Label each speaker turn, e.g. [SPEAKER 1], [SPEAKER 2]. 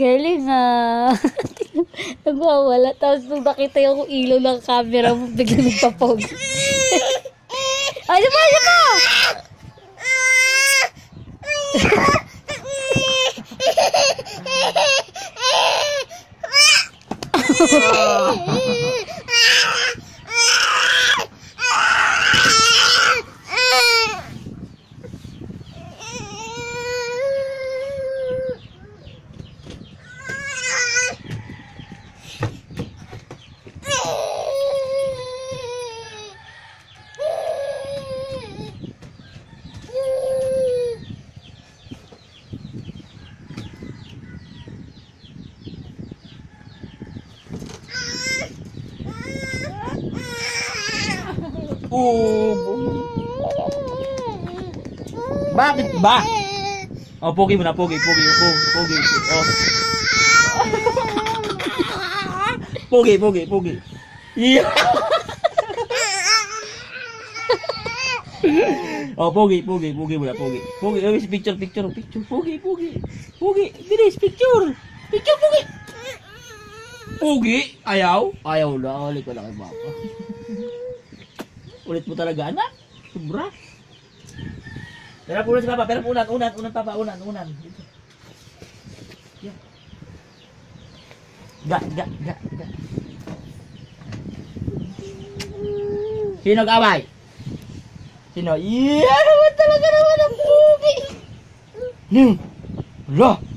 [SPEAKER 1] Galing ah. Nagwawala. Tapos nung nakita yung ilaw ng camera mo, biglang nagpapog. Ay, diba?
[SPEAKER 2] Bakit ba? Oh, pogi mo na, pogi. Oh. Pogi. Yeah. Oh, pogi mo na, pogi. Picture. Pogi, bilis, picture, pogi. Pogi, ayaw na, ulit ko lang kay Papa. Ulit mo talaga, anak. Sobra. Pero unan si Papa, unan Papa. Yan. Ga. Sino kaway? Sino? Iya naman talaga naman ang pogi. Hala.